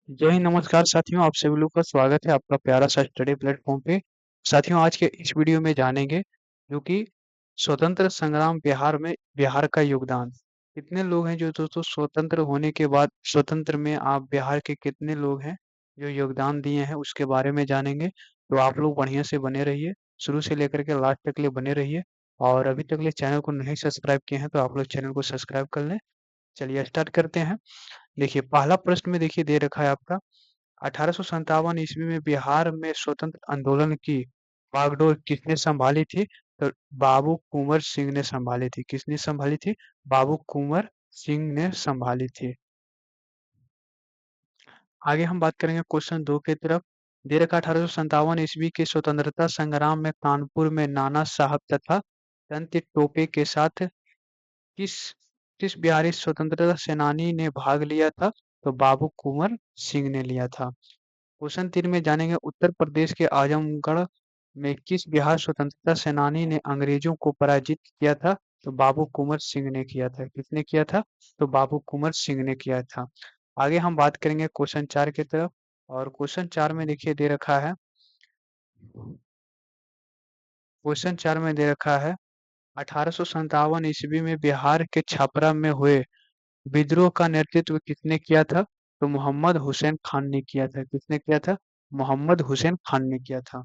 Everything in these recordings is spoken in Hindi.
जय हिंद, नमस्कार साथियों। आप सभी लोग का स्वागत है आपका प्यारा सा स्टडी प्लेटफॉर्म पे। साथियों, आज के इस वीडियो में जानेंगे जो कि स्वतंत्र संग्राम बिहार का योगदान। कितने लोग हैं जो दोस्तों स्वतंत्र होने के बाद स्वतंत्र में आप बिहार के कितने लोग हैं जो योगदान दिए हैं उसके बारे में जानेंगे। तो आप लोग बढ़िया से बने रहिए, शुरू से लेकर के लास्ट तक के लिए बने रहिए। और अभी तक ले चैनल को नहीं सब्सक्राइब किए हैं तो आप लोग चैनल को सब्सक्राइब कर लें। चलिए स्टार्ट करते हैं। देखिए, पहला प्रश्न में देखिए दे रखा है आपका 1857 ईस्वी में बिहार में स्वतंत्र आंदोलन की बागडोर किसने संभाली थी? तो बाबू कुंवर सिंह ने संभाली थी। किसने संभाली थी? बाबू कुंवर सिंह ने संभाली थी। आगे हम बात करेंगे क्वेश्चन 2 की तरफ। दे रखा 1857 ईस्वी के स्वतंत्रता संग्राम में कानपुर में नाना साहब तथा तंत्र टोपे के साथ किस किस बिहारी स्वतंत्रता सेनानी ने भाग लिया था? तो बाबू कुंवर सिंह ने लिया था। क्वेश्चन 3 में जानेंगे उत्तर प्रदेश के आजमगढ़ में किस बिहार स्वतंत्रता सेनानी ने अंग्रेजों को पराजित किया था? तो बाबू कुंवर सिंह ने किया था। किसने किया था? तो बाबू कुंवर सिंह ने किया था। आगे हम बात करेंगे क्वेश्चन 4 की तरफ। और क्वेश्चन 4 में देखिए दे रखा है, क्वेश्चन 4 में दे रखा है 1857 ईस्वी में बिहार के छपरा में हुए विद्रोह का नेतृत्व किसने किया था? तो मोहम्मद हुसैन खान ने किया था। किसने किया था? मोहम्मद हुसैन खान ने किया था।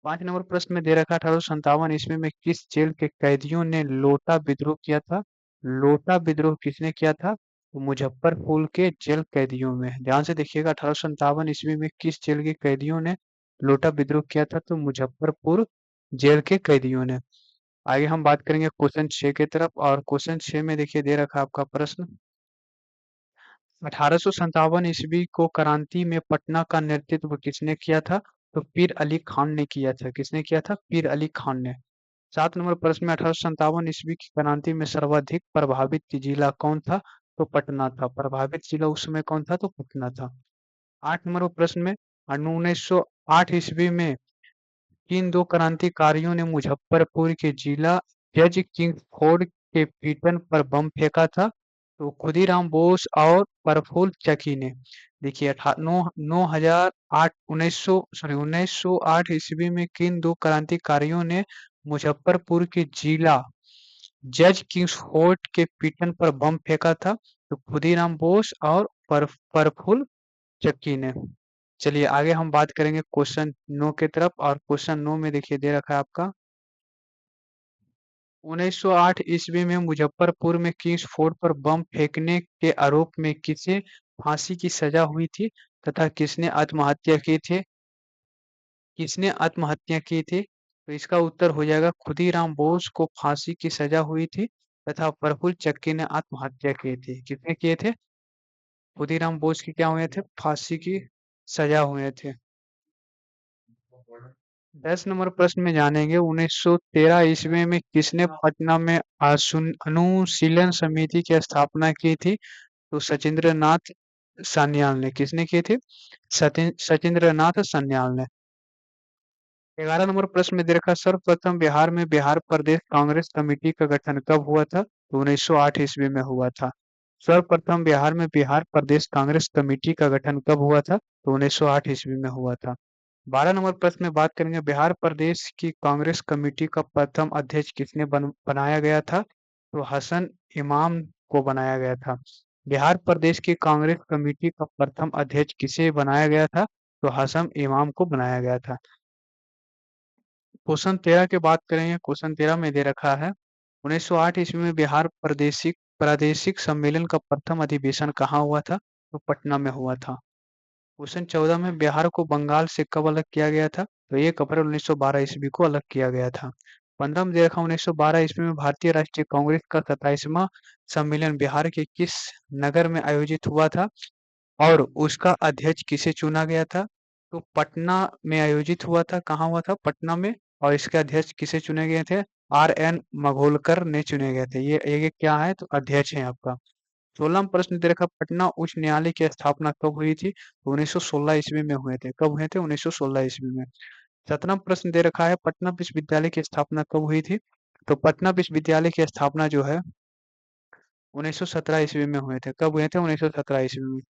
5 नंबर प्रश्न में दे रखा 1857 ईस्वी में किस जेल के कैदियों ने लोटा विद्रोह किया था? लोटा विद्रोह किसने किया था? तो मुजफ्फरपुर के जेल कैदियों में। ध्यान से देखिएगा, 1857 ईस्वी में किस जेल के कैदियों ने लोटा विद्रोह किया था? तो मुजफ्फरपुर जेल के कैदियों ने। आगे हम बात करेंगे क्वेश्चन 6 की तरफ। और क्वेश्चन 6 में देखिए दे रखा आपका प्रश्न 1857 ईस्वी को क्रांति में पटना का नेतृत्व किसने किया था? तो पीर अली खान ने किया था। किसने किया था? पीर अली खान ने। 7 नंबर प्रश्न में 1857 ईस्वी की क्रांति में सर्वाधिक प्रभावित जिला कौन था? तो पटना था। प्रभावित जिला उस समय कौन था? तो पटना था। 8 नंबर प्रश्न में 1908 ईस्वी में किन दो क्रांतिकारियों ने मुजफ्फरपुर के जिला जज किंग्सफोर्ड के पीटन पर बम फेंका था? तो खुदीराम बोस और प्रफुल्ल चकी ने। देखिए नौ हजार आठ उन्नीस सौ आठ ईस्वी में किन दो क्रांतिकारियों ने मुजफ्फरपुर के जिला जज किंग्सफोर्ड के पीटन पर बम फेंका था? तो खुदीराम बोस और प्रफुल्ल चक्की ने। चलिए आगे हम बात करेंगे क्वेश्चन 9 की तरफ। और क्वेश्चन 9 में देखिए दे रखा है आपका 1908 ईस्वी में मुजफ्फरपुर में किस फोर्ट पर बम फेंकने के आरोप में किसे फांसी की सजा हुई थी तथा किसने आत्महत्या की थी? तो इसका उत्तर हो जाएगा खुदीराम बोस को फांसी की सजा हुई थी तथा प्रफुल्ल चक्की ने आत्महत्या की थी। किसने किए थे? खुदीराम बोस की क्या हुए थे? फांसी की सजा हुए थे। 10 नंबर प्रश्न में जानेंगे 1913 ईस्वी में किसने पटना में अनुशीलन समिति की स्थापना की थी? तो सचिंद्र नाथ सान्याल ने। किसने की थी? सचिंद्र नाथ सान्याल ने। 11 नंबर प्रश्न में दे रखा सर्वप्रथम बिहार में बिहार प्रदेश कांग्रेस कमेटी का गठन कब हुआ था? तो 1908 ईस्वी में हुआ था। सर्वप्रथम बिहार में बिहार प्रदेश कांग्रेस कमेटी का गठन कब हुआ था? तो 1908 ईस्वी में हुआ था। 12 नंबर प्रश्न में बात करेंगे बिहार प्रदेश की कांग्रेस कमेटी का प्रथम अध्यक्ष किसने बनाया गया था? तो हसन इमाम को बनाया गया था। बिहार प्रदेश की कांग्रेस कमेटी का प्रथम अध्यक्ष किसे बनाया गया था? तो हसन इमाम को बनाया गया था। क्वेश्चन 13 की बात करेंगे। क्वेश्चन 13 में दे रखा है 1908 ईस्वी में बिहार प्रादेशिक प्रादेशिक सम्मेलन का प्रथम अधिवेशन कहाँ हुआ था? तो पटना में हुआ था। क्वेश्चन 14 में बिहार को बंगाल से कब अलग किया गया था? तो 1 अप्रैल 1912 ईस्वी को अलग किया गया था। 15 में दे रखा 1912 ईस्वी में भारतीय राष्ट्रीय कांग्रेस का 27वां सम्मेलन बिहार के किस नगर में आयोजित हुआ था और उसका अध्यक्ष किसे चुना गया था? तो पटना में आयोजित हुआ था। कहाँ हुआ था? पटना में। और इसके अध्यक्ष किसे चुने गए थे? आर एन मघोलकर ने चुने गए थे। ये क्या है? तो अध्यक्ष है आपका। 16वां प्रश्न दे रखा पटना उच्च न्यायालय की स्थापना कब हुई थी? तो 1916 ईस्वी में हुए थे। कब हुए थे? 1916 ईस्वी में। 17वां प्रश्न दे रखा है पटना विश्वविद्यालय की स्थापना कब हुई थी? तो पटना विश्वविद्यालय की स्थापना जो है 1917 ईस्वी में हुए थे। कब हुए थे? 1917 ईस्वी में।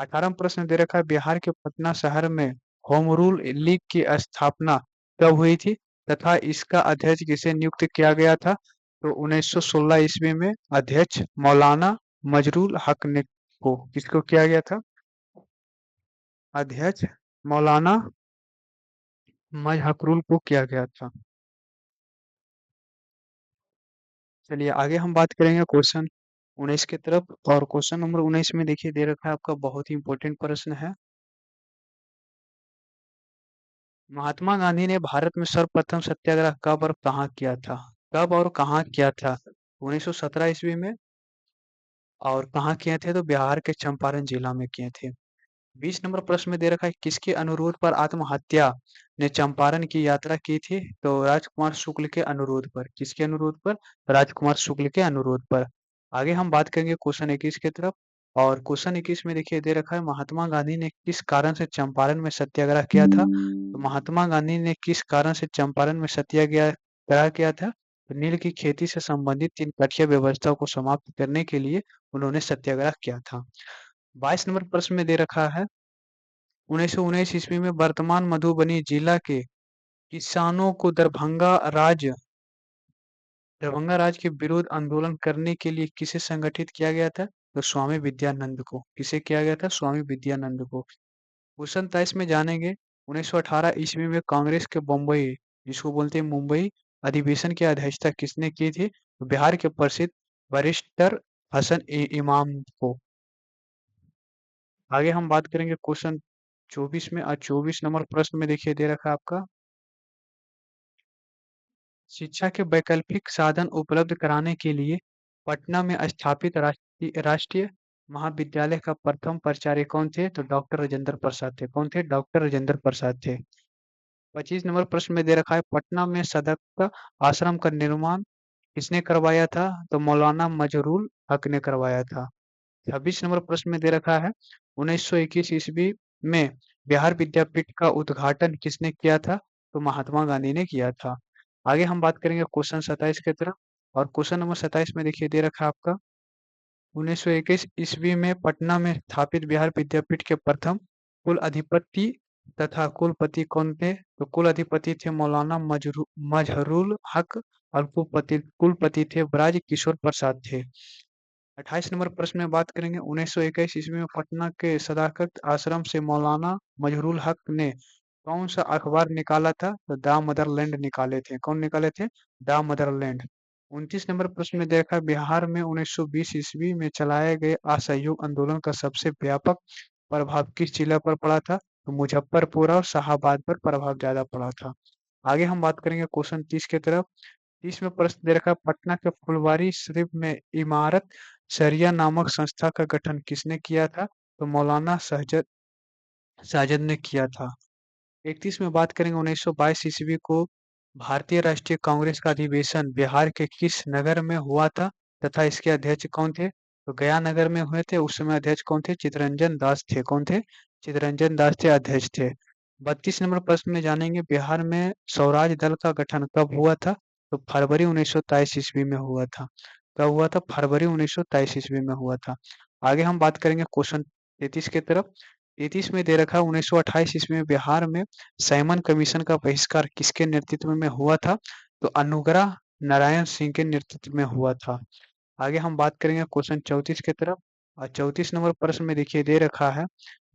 18वां प्रश्न दे रखा है, बिहार के पटना शहर में होम रूल लीग की स्थापना कब हुई थी तथा इसका अध्यक्ष किसे नियुक्त किया गया था? तो 1916 ईस्वी में अध्यक्ष मौलाना मजरूल हक ने को किसको किया गया था? अध्यक्ष मौलाना मजहरुल को किया गया था। चलिए आगे हम बात करेंगे क्वेश्चन 19 की तरफ, और क्वेश्चन नंबर 19 में देखिए दे रखा है आपका बहुत ही इंपॉर्टेंट प्रश्न है। महात्मा गांधी ने भारत में सर्वप्रथम सत्याग्रह कब और कहाँ किया था? कब और कहाँ किया था? 1917 ईस्वी में। और कहाँ किए थे? तो बिहार के चंपारण जिला में किए थे। 20 नंबर प्रश्न में दे रखा है, किसके अनुरोध पर आत्महत्या ने चंपारण की यात्रा की थी? तो राजकुमार शुक्ल के अनुरोध पर। किसके अनुरोध पर? राजकुमार शुक्ल के अनुरोध पर। आगे हम बात करेंगे क्वेश्चन 21 की तरफ, और क्वेश्चन 21 में देखिए दे रखा है, महात्मा गांधी ने किस कारण से चंपारण में सत्याग्रह किया था? तो महात्मा गांधी ने किस कारण से चंपारण में सत्याग्रह किया था? तो नील की खेती से संबंधित 3 कठिया व्यवस्था को समाप्त करने के लिए उन्होंने सत्याग्रह किया था। 22 नंबर प्रश्न में दे रखा है, 1919 ईस्वी में वर्तमान मधुबनी जिला के किसानों को दरभंगा राज के विरुद्ध आंदोलन करने के लिए किसे संगठित किया गया था? तो स्वामी विद्यानंद को। किसे किया गया था? स्वामी विद्यानंद को। क्वेश्चन 23 में जानेंगे, 1918 ईस्वी में कांग्रेस के बम्बई, जिसको बोलते हैं मुंबई, अधिवेशन की अध्यक्षता किसने की थी? तो बिहार के प्रसिद्ध बैरिस्टर हसन इमाम को। आगे हम बात करेंगे क्वेश्चन 24 में, और 24 नंबर प्रश्न में देखिए दे रखा है आपका, शिक्षा के वैकल्पिक साधन उपलब्ध कराने के लिए पटना में स्थापित राष्ट्रीय महाविद्यालय का प्रथम प्राचार्य कौन थे? तो डॉक्टर राजेंद्र प्रसाद थे। कौन थे? डॉक्टर राजेंद्र प्रसाद थे। 25 नंबर प्रश्न में दे रखा है, पटना में सदक आश्रम का निर्माण किसने करवाया था? तो मौलाना मजरूल हक ने करवाया था। 26 नंबर प्रश्न में दे रखा है, 1921 ईस्वी में बिहार विद्यापीठ का उद्घाटन किसने किया था? तो महात्मा गांधी ने किया था। आगे हम बात करेंगे क्वेश्चन 27 की तरफ, और क्वेश्चन नंबर 27 में देखिए दे रखा है आपका, 1921 ईस्वी में पटना में स्थापित बिहार विद्यापीठ के प्रथम कुल अधिपति तथा कुलपति कौन थे? तो कुल अधिपति थे मौलाना मजहरूल हक, और कुलपति थे ब्राज किशोर प्रसाद थे। 28 नंबर प्रश्न में बात करेंगे, 1921 ईस्वी में पटना के सदाकत आश्रम से मौलाना मजहरूल हक ने कौन सा अखबार निकाला था? तो द मदरलैंड निकाले थे। कौन निकाले थे? The Motherland. 29 नंबर प्रश्न में देखा, बिहार में 1920 ईस्वी में चलाए गए असहयोग आंदोलन का सबसे व्यापक प्रभाव किस जिला पर पड़ा था? तो मुजफ्फरपुर और शाहाबाद पर प्रभाव ज्यादा पड़ा था। आगे हम बात करेंगे क्वेश्चन 30 की तरफ। 30 में प्रश्न दे रखा है, पटना के फुलवारी शरीफ में इमारत शरिया नामक संस्था का गठन किसने किया था? तो मौलाना साजद ने किया था। 31 में बात करेंगे, 1922 ईस्वी को भारतीय राष्ट्रीय कांग्रेस का अधिवेशन बिहार के किस नगर में हुआ था तथा इसके अध्यक्ष कौन थे? तो गया नगर में हुए थे। उस समय अध्यक्ष कौन थे? चितरंजन दास थे। कौन थे? चितरंजन दास थे अध्यक्ष थे। 32 नंबर प्रश्न में जानेंगे, बिहार में स्वराज दल का गठन कब हुआ था? तो फरवरी 1923 ईस्वी में हुआ था। कब हुआ था? फरवरी 1923 ईस्वी में हुआ था। आगे हम बात करेंगे क्वेश्चन 33 की तरफ। 33 में दे रखा है, 1928 ईस्वी में बिहार में साइमन कमीशन का बहिष्कार किसके नेतृत्व में हुआ था? तो अनुग्रह नारायण सिंह के नेतृत्व में हुआ था। आगे हम बात करेंगे क्वेश्चन 34 की तरफ, और 34 नंबर प्रश्न में देखिए दे रखा है,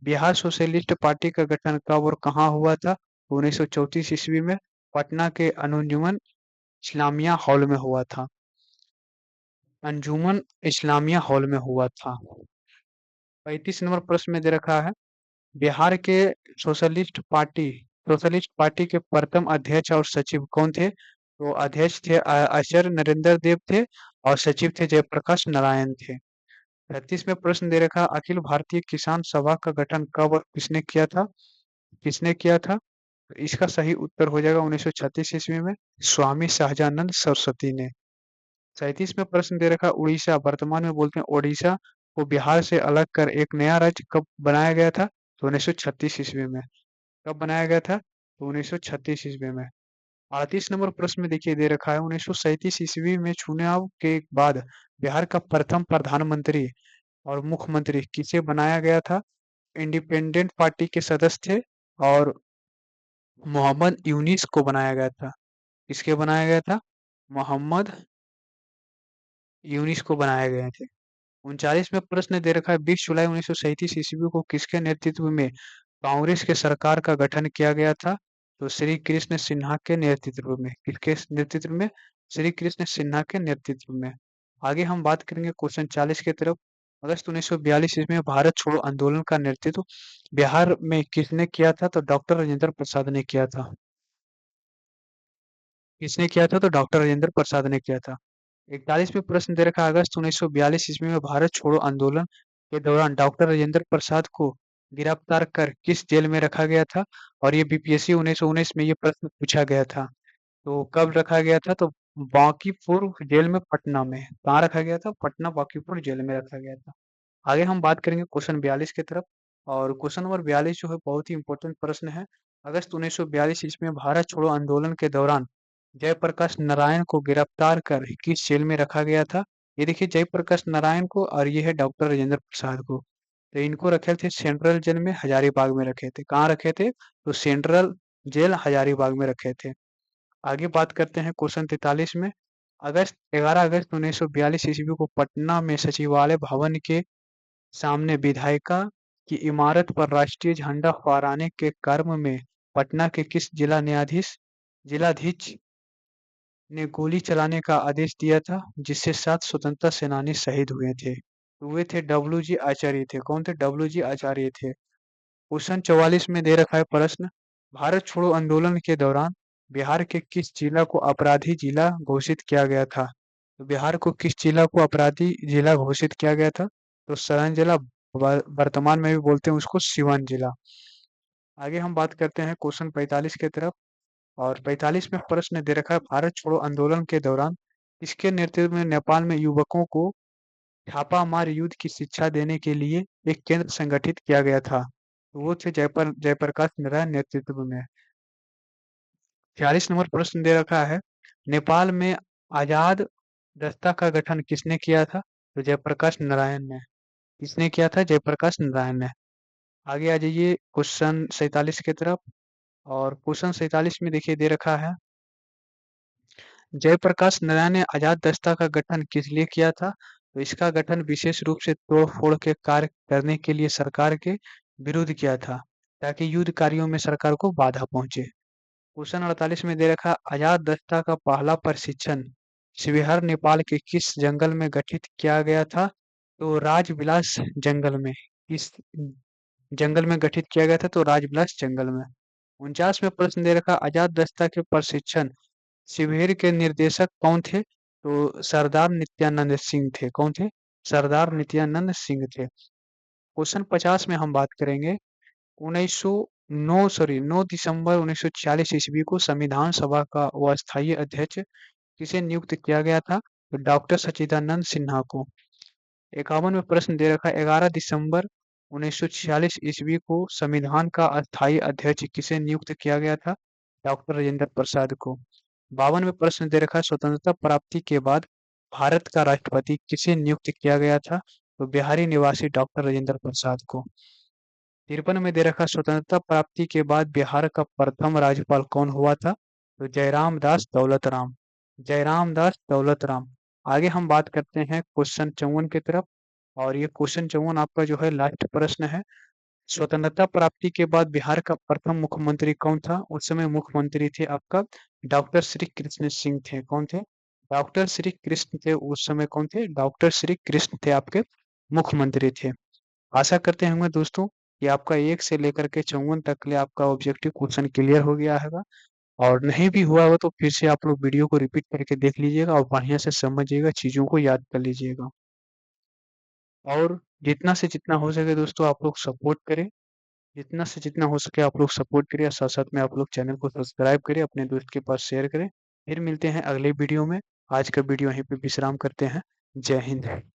बिहार सोशलिस्ट पार्टी का गठन कब और कहाँ हुआ था? 1934 ईस्वी में पटना के अंजुमन इस्लामिया हॉल में हुआ था। अंजुमन इस्लामिया हॉल में हुआ था। 35 नंबर प्रश्न में दे रखा है, बिहार के सोशलिस्ट पार्टी सोशलिस्ट पार्टी के प्रथम अध्यक्ष और सचिव कौन थे? तो अध्यक्ष थे आचार्य नरेंद्र देव थे, और सचिव थे जयप्रकाश नारायण थे। 36 में प्रश्न दे रखा, अखिल भारतीय किसान सभा का गठन कब और किसने किया था? किसने किया था? तो इसका सही उत्तर हो जाएगा 1936 ईस्वी में स्वामी सहजानंद सरस्वती ने। 37 में प्रश्न दे रखा, उड़ीसा, वर्तमान में बोलते हैं ओडिशा, को बिहार से अलग कर एक नया राज्य कब बनाया गया था? तो 1936 ईस्वी में। कब बनाया गया था? तो 1936 ईस्वी में। 38 नंबर प्रश्न में देखिए दे रखा है, 1937 ईस्वी में चुनाव के बाद बिहार का प्रथम प्रधानमंत्री और मुख्यमंत्री किसे बनाया गया था? इंडिपेंडेंट पार्टी के सदस्य थे और मोहम्मद यूनिस को बनाया गया था। किसके बनाया गया था? मोहम्मद यूनिस को बनाए गए थे। 39वां प्रश्न दे रखा है, 20 जुलाई 1937 ईस्वी को किसके नेतृत्व में कांग्रेस के सरकार का गठन किया गया था? तो श्री कृष्ण सिन्हा के नेतृत्व में। किसके नेतृत्व में? श्री कृष्ण सिन्हा के नेतृत्व में। आगे हम बात करेंगे क्वेश्चन 40 की तरफ। अगस्त 1942 ईस्वी में भारत छोड़ो आंदोलन का नेतृत्व बिहार में किसने किया था? तो डॉक्टर राजेंद्र प्रसाद ने किया था। किसने किया था? तो डॉक्टर राजेंद्र प्रसाद ने किया था। 41वें प्रश्न दे रखा है, अगस्त 1942 ईस्वी में भारत छोड़ो आंदोलन के दौरान डॉक्टर राजेंद्र प्रसाद को गिरफ्तार कर किस जेल में रखा गया था? और ये बीपीएससी 1919 में ये प्रश्न पूछा गया था। तो कब रखा गया था? तो बांकीपुर जेल में, पटना में। कहाँ रखा गया था? पटना बांकीपुर जेल में रखा गया था। आगे हम बात करेंगे क्वेश्चन 42 की तरफ। और क्वेश्चन नंबर 42 जो है बहुत ही इंपॉर्टेंट प्रश्न है। अगस्त 1942 ईस्वी में भारत छोड़ो आंदोलन के दौरान जयप्रकाश नारायण को गिरफ्तार कर किस जेल में रखा गया था? ये देखिए, जयप्रकाश नारायण को, और ये है डॉक्टर राजेंद्र प्रसाद को। तो इनको रखे थे सेंट्रल जेल में, हजारीबाग में रखे थे। कहाँ रखे थे? तो सेंट्रल जेल हजारीबाग में रखे थे। आगे बात करते हैं क्वेश्चन 43 में। 11 अगस्त 1942 ईस्वी को पटना में सचिवालय भवन के सामने विधायिका की इमारत पर राष्ट्रीय झंडा फहराने के क्रम में पटना के किस जिलाधीश ने गोली चलाने का आदेश दिया था, जिससे 7 स्वतंत्रता सेनानी शहीद हुए थे? तो वे थे डब्ल्यू जी आचार्य थे। कौन थे? डब्ल्यू जी आचार्य थे। क्वेश्चन 44 में दे रखा है प्रश्न, भारत छोड़ो आंदोलन के दौरान बिहार के किस जिला को अपराधी जिला घोषित किया गया था? तो बिहार को किस जिला को अपराधी जिला घोषित किया गया था? तो सरण जिला, वर्तमान में भी बोलते हैं उसको सिवान जिला। आगे हम बात करते हैं क्वेश्चन 45 की तरफ। और 45 में प्रश्न दे रखा है, भारत छोड़ो आंदोलन के दौरान किसके नेतृत्व में नेपाल में युवकों को छापामार युद्ध की शिक्षा देने के लिए एक केंद्र संगठित किया गया था? तो वो थे जयप्रकाश नारायण नेतृत्व में। 46 नंबर प्रश्न दे रखा है, नेपाल में आजाद दस्ता का गठन किसने किया था? तो जयप्रकाश नारायण ने। किसने किया था? जयप्रकाश नारायण ने। आगे आ जाइए क्वेश्चन 47 की तरफ। और क्वेश्चन 47 में देखिए दे रखा है, जयप्रकाश नारायण ने आजाद दस्ता का गठन किस लिए किया था? तो इसका गठन विशेष रूप से तोड़-फोड़ के कार्य करने के लिए सरकार के विरुद्ध किया था, ताकि युद्ध कार्यों में सरकार को बाधा पहुंचे। क्वेश्चन 48 में दे रखा, आजाद दस्ता का पहला प्रशिक्षण शिवहर नेपाल के किस जंगल में गठित किया गया था? तो राजविलास जंगल में। किस जंगल में गठित किया गया था? तो राजविलास जंगल में। 49वें प्रश्न दे रखा, आजाद दस्ता के प्रशिक्षण शिविर के निर्देशक कौन थे? तो सरदार नित्यानंद सिंह थे। कौन थे? सरदार नित्यानंद सिंह थे। क्वेश्चन 50 में हम बात करेंगे, 9 दिसंबर 1946 ईस्वी को संविधान सभा का अस्थायी अध्यक्ष किसे नियुक्त किया गया था? तो डॉक्टर सच्चिदानंद सिन्हा को। 51 में प्रश्न दे रखा है, 11 दिसंबर 1946 ईस्वी को संविधान का अस्थायी अध्यक्ष किसे नियुक्त किया गया था? डॉक्टर राजेंद्र प्रसाद को। 52 में प्रश्न दे रखा है, स्वतंत्रता प्राप्ति के बाद भारत का राष्ट्रपति किसे नियुक्त किया गया था? तो बिहारी निवासी डॉक्टर राजेंद्र प्रसाद को। 53 में दे रखा, स्वतंत्रता प्राप्ति के बाद बिहार का प्रथम राज्यपाल कौन हुआ था? तो जयराम दास दौलत राम। जयराम दास दौलत राम। आगे हम बात करते हैं क्वेश्चन 54 की तरफ। और ये क्वेश्चन 54 आपका जो है लास्ट प्रश्न है। स्वतंत्रता प्राप्ति के बाद बिहार का प्रथम मुख्यमंत्री कौन था? उस समय मुख्यमंत्री थे आपका डॉक्टर श्री कृष्ण सिंह थे। कौन थे? डॉक्टर श्री कृष्ण थे। उस समय कौन थे? डॉक्टर श्री कृष्ण थे आपके मुख्यमंत्री थे। आशा करते होंगे दोस्तों कि आपका 1 से लेकर के 54 तक के लिए आपका ऑब्जेक्टिव क्वेश्चन क्लियर हो गया है। और नहीं भी हुआ हो तो फिर से आप लोग वीडियो को रिपीट करके देख लीजिएगा और बढ़िया से समझिएगा, चीज़ों को याद कर लीजिएगा। और जितना से जितना हो सके दोस्तों आप लोग सपोर्ट करें। जितना से जितना हो सके आप लोग सपोर्ट करिए, साथ-साथ में आप लोग चैनल को सब्सक्राइब करें, अपने दोस्त के पास शेयर करें। फिर मिलते हैं अगले वीडियो में। आज का वीडियो यहीं पे विश्राम करते हैं। जय हिंद।